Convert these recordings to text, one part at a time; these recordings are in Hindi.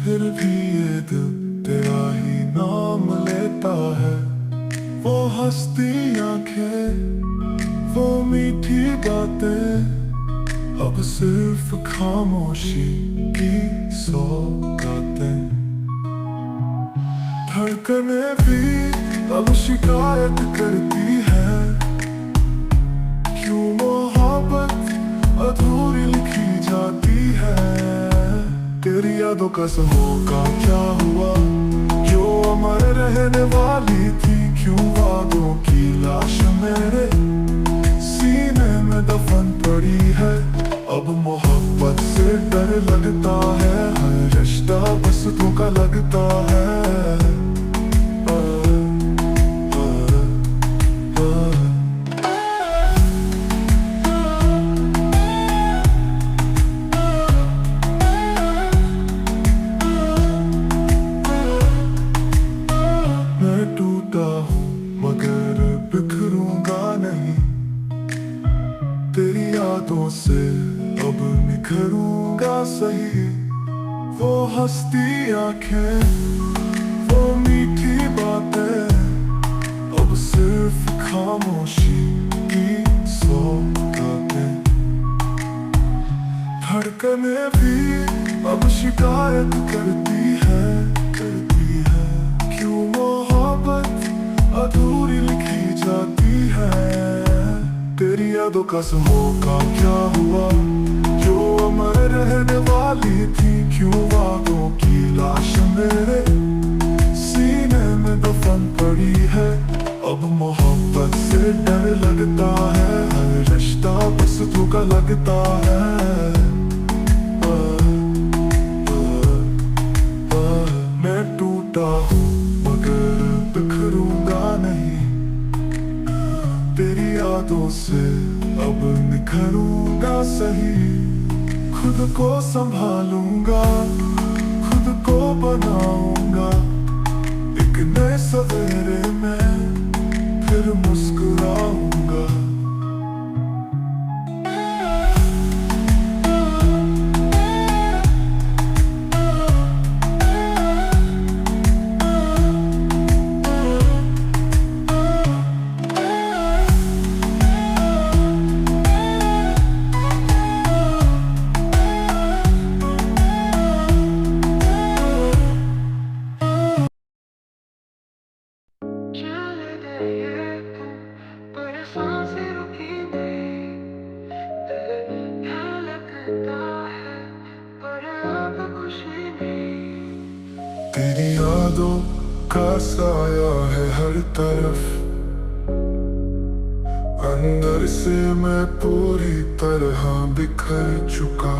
फिर भी ये दिल तेरा ही नाम लेता है। वो हंसती आंखें, वो मीठी बातें, अब सिर्फ खामोशी की सौगातें। धड़कनें भी अब शिकायत करती है, क्यों मोहब्बत अधूरी लिखी जाती है। तेरी यादों का समूह का क्या हुआ, जो अमर रहने वाली थी। क्यों वादों की लाश मेरे सीने में दफन पड़ी है। अब मोहब्बत से डर लगता है, हर रिश्ता बस धोखा लगता है। मैं टूटा हूँ मगर बिखरूंगा नहीं, तेरी यादों से अब निखरूंगा सही। वो हंसती आंखें, वो मीठी बातें, अब सिर्फ खामोशी की सौगातें। धड़कनें भी अब शिकायत करती है, क्यों मोहब्बत अधूरी लिखी जाती है। तेरी यादों का समूह का क्या हुआ, जो अमर रहने वाली थी। क्यों वादों की लाश मेरे सीने में दफन पड़ी है। अब मोहब्बत से डर लगता है, हर रिश्ता बस धोखा लगता है। मैं टूटा हूँ मगर बिखरूंगा नहीं, तेरी यादों से अब निखरूंगा सही। खुद को संभालूंगा, खुद को बनाऊंगा, एक नए सवेरे में फिर मुस्कुराऊंगा। तेरी यादों का साया है हर तरफ, अंदर से मैं पूरी तरह बिखर चुका।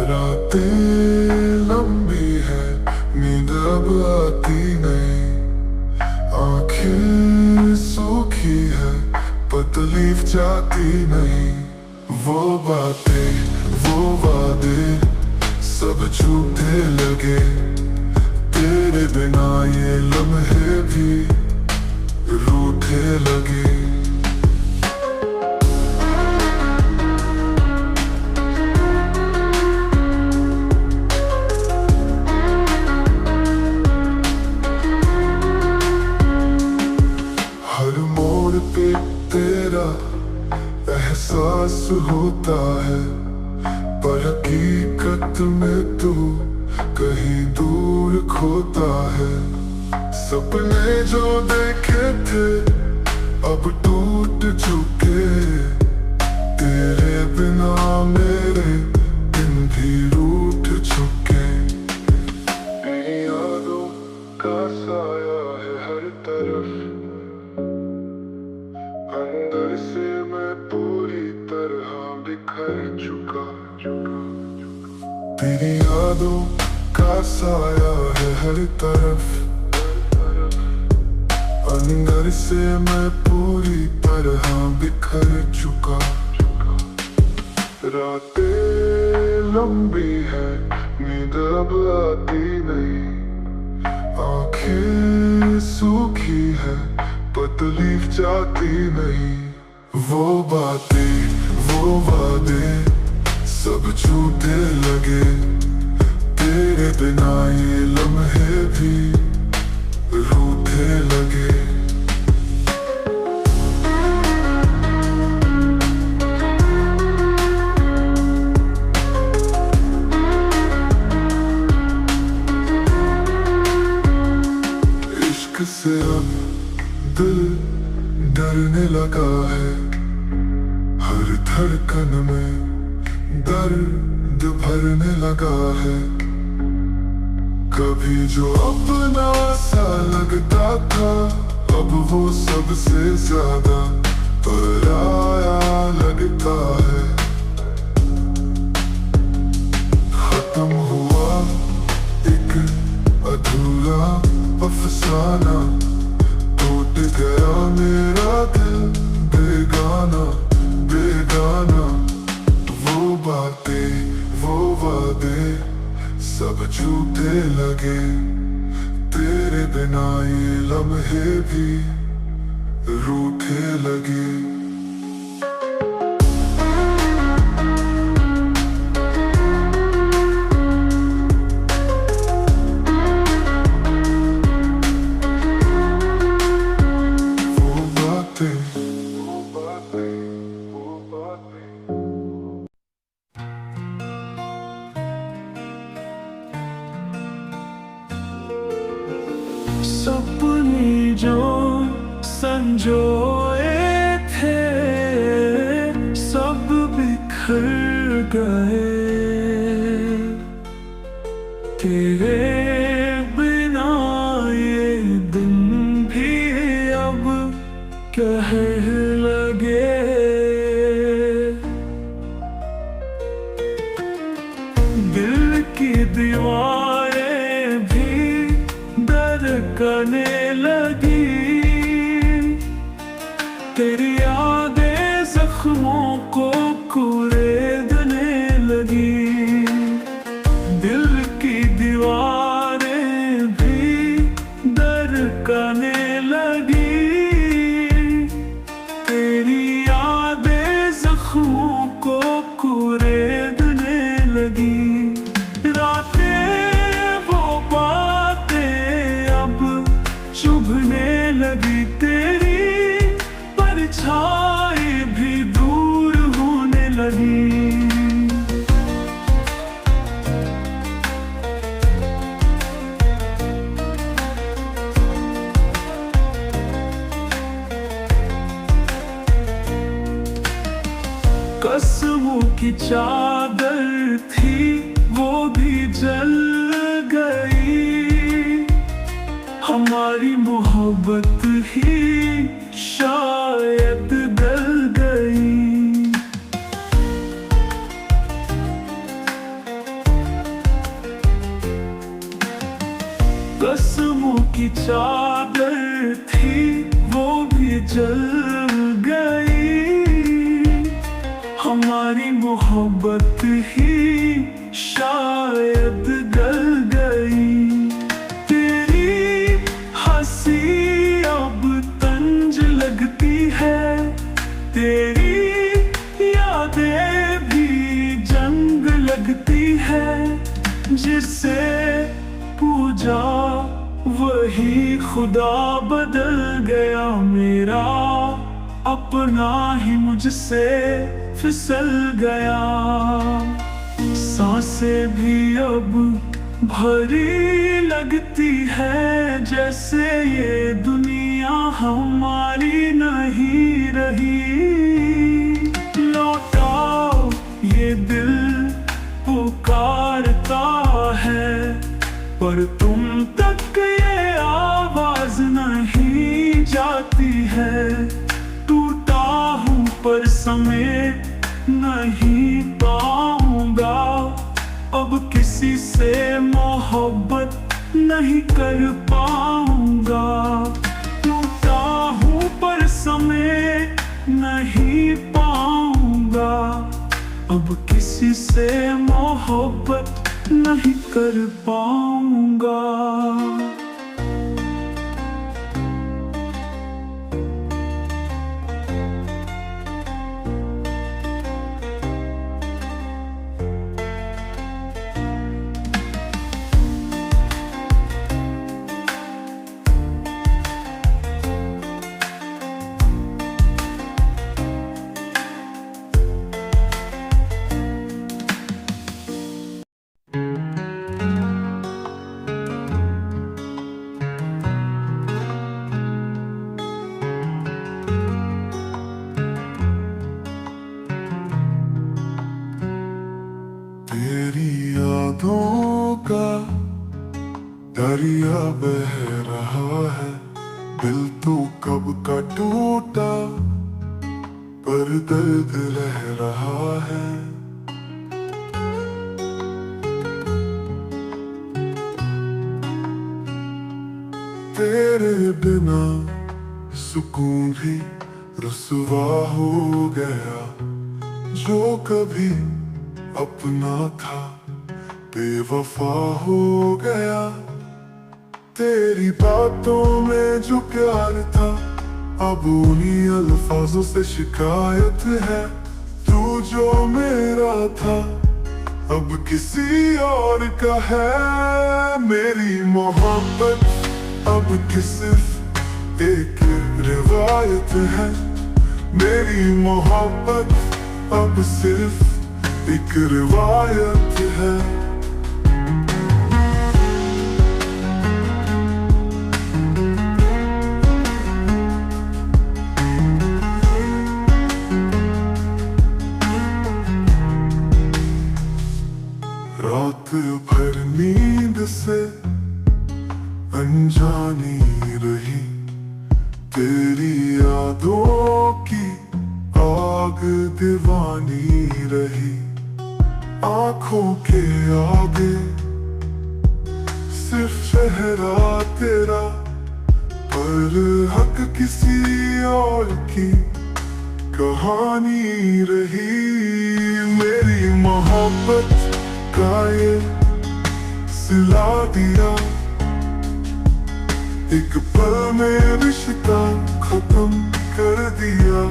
रातें लंबी है, नींद अब आती नहीं, आंखें सूखी है पर तकलीफ जाती नहीं। वो बातें, वो वादे सब झूठे लगे, तेरे बिना ये लम्हे भी रूठे लगे। हर मोड़ पे तेरा एहसास होता है, पर हकीकत में तू कहीं दूर खोता है। सपने जो देखे थे अब टूट चुके, तेरे बिना मेरे दिन भी रूठ चुके। तेरी यादों का साया है हर तरफ, अंदर से मैं पूरी तरह बिखर चुका। तेरी यादों का साया है हर तरफ, अंदर से मैं पूरी तरह बिखर चुका। रातें लंबी है, नींद अब आती नहीं, आंखें सूखी है पर तकलीफ जाती नहीं। वो बातें, वो वादे सब झूठे लगे, से अब दिल डरने लगा है। हर धड़कन में दर्द भरने लगा है। कभी जो अपना सा लगता था, अब वो सबसे ज्यादा पराया लगता है। खत्म हुआ एक अधूरा अफसाना, टूट गया मेरा दिल बेगाना बेगाना। वो बातें वो वादे सब झूठे लगे, तेरे बिना ये लम्हे भी रूठे लगे। सपने जो संजोए थे सब बिखर गए, तेरे बिना ये दिन भी अब कहर लगे। दिल की दीवारें भी धड़कने लगी, तेरी यादें जख्मों को कुरेदने लगी। दिल की दीवारें भी धड़कने लगी, तेरी यादें जख्मों को कुरेदने लगी। चुभने लगी तेरी परछाई भी दूर होने लगी। कसमों की चादर थी वो भी जल गई, हमारी मोहब्बत ही शायद गल गई। कसमों की चादर थी वो भी जल गई, हमारी मोहब्बत ही शायद गल गई। अब तंज लगती है, तेरी यादें भी जंग लगती है। जिसे पूजा वही खुदा बदल गया, मेरा अपना ही मुझसे फिसल गया। सांसें भी अब भरी लगती है, जैसे ये दुनिया हमारी नहीं रही। लौटाओ ये दिल पुकारता है, पर तुम तक ये आवाज नहीं जाती है। टूटा हूँ पर समेट नहीं पाऊंगा, अब किसी से मोहब्बत नहीं कर पाऊंगा। टूटा हूँ पर समय नहीं पाऊंगा, अब किसी से मोहब्बत नहीं कर पाऊंगा। यादों का दरिया बह रहा है। दिल तो कब का टूटा पर दर्द रह रहा है। तेरे बिना सुकून भी रुसवा हो गया। जो कभी अपना था बेवफा हो गया। तेरी बातों में जो प्यार था अब उन्हीं अल्फाजों से शिकायत है। तू जो मेरा था अब किसी और का है। मेरी मोहब्बत अब की सिर्फ एक रिवायत है। मेरी मोहब्बत अब सिर्फ एक रिवायत है। रात भर नींद से अनजानी रही। तेरी यादों की आग दीवानी रही। आंखों के आगे सिर्फ चेहरा तेरा पर हक किसी और की कहानी रही। मेरी मोहब्बत का ये सिला दिया। एक पल में रिश्ता खत्म कर दिया।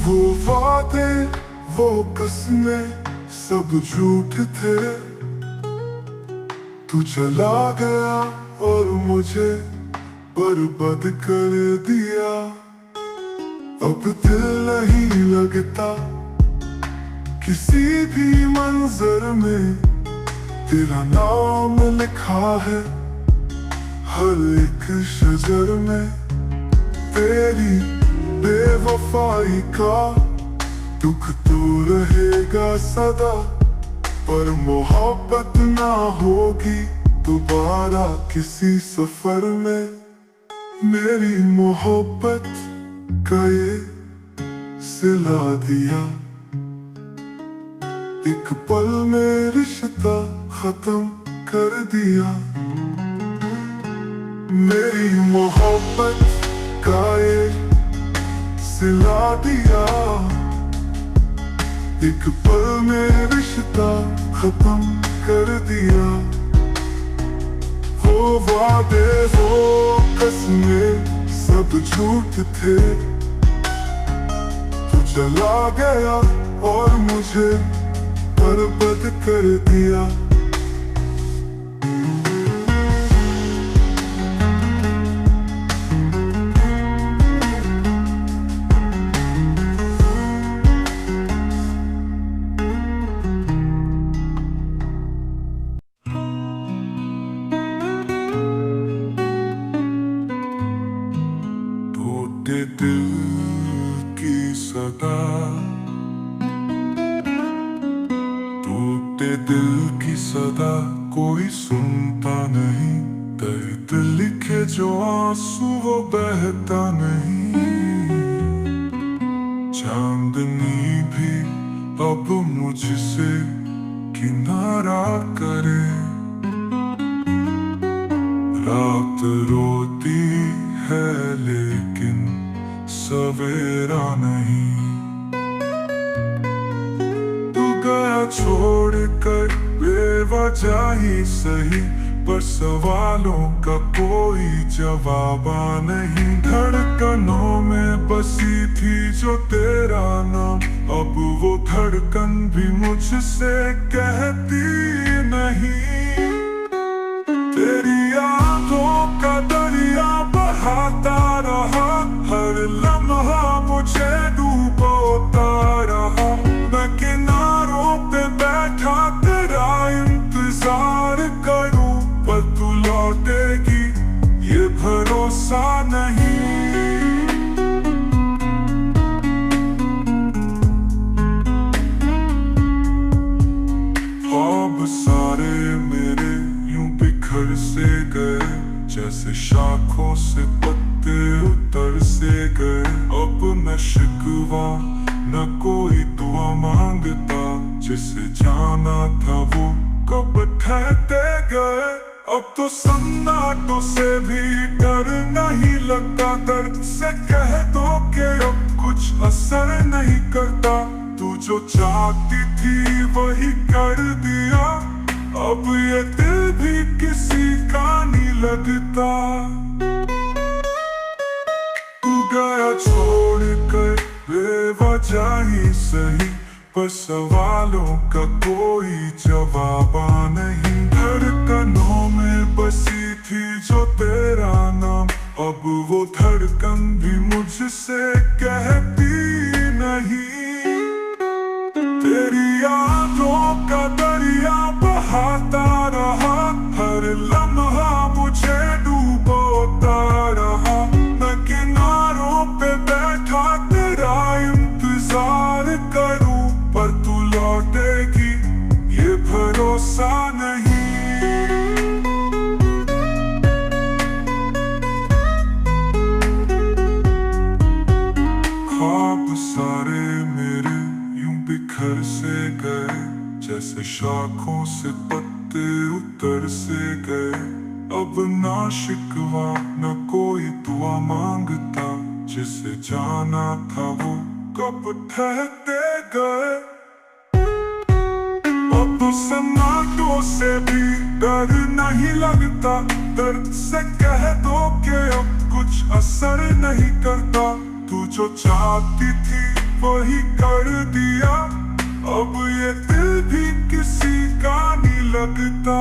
वो वादे वो कसमें सब झूठ थे। तू चला गया और मुझे बर्बाद कर दिया। अब दिल नहीं लगता किसी भी मंजर में। तेरा नाम लिखा है हर एक शजर में। तेरी बेवफाई का दुख तो रहेगा सदा। पर मोहब्बत ना होगी दोबारा किसी सफर में। मेरी मोहब्बत का ये सिला दिया। एक पल में रिश्ता खत्म कर दिया। मेरी मोहब्बत का ये सिला दिया। एक पल में रिश्ता खत्म कर दिया। वो वादे वो कसमें सब झूठ थे। तू चला गया और मुझे बर्बाद कर दिया। टूटे दिल की सदा। टूटे दिल की सदा कोई सुनता नहीं। दर्द लिखे जो आंसू वो बहता नहीं। चांदनी भी अब मुझसे किनारा करे। रात रोती है लेकिन सवेरा नहीं। तू गया छोड़ कर बेवजह ही सही। पर सवालों का कोई जवाब नहीं। धड़कनों में बसी थी जो तेरा नाम। अब वो धड़कन भी मुझसे कहती नहीं। तेरी यादों का दरिया बहाता रहा। हर लम्हा मुझे डूबोता रहा। मैं किनारों पे बैठा तेरा बिखर से गए, जैसे शाखों से पत्ते उतर से गए। अब न शिकवा न कोई दुआ मांगता, जिसे जाना था वो कब ठहरते गए। अब तो सन्नाटों से भी डर नहीं लगता, दर्द से कह दो कि अब कुछ असर नहीं करता। तू जो चाहती थी वही कर दिया, अब ये दिल भी किसी का नहीं लगता। तू गया छोड़ कर बेवजह ही सही, पर सवालों का कोई जवाब नहीं। धड़कनों में बसी थी जो तेरा नाम, अब वो धड़कन भी मुझसे कहती नहीं। तेरी यादों का दरिया बहाता रहा, हर लम्हा मुझे डूबोता रहा। मैं किनारों पे बैठा तेरा इंतजार करूं, पर तू लौटेगी ये भरोसा नहीं। ख्वाब सारे मेरे यूं बिखर से गए, जैसे शाखों से पत्ते उतर से गए। अब ना शिकवा न कोई दुआ मांगता, जिसे जाना था वो कब ठहरते गए। अब सन्नाटों से भी डर नहीं लगता, दर्द से कह दो कि अब कुछ असर नहीं करता। तू जो चाहती थी वही कर दिया, अब ये दिल भी किसी का नहीं लगता।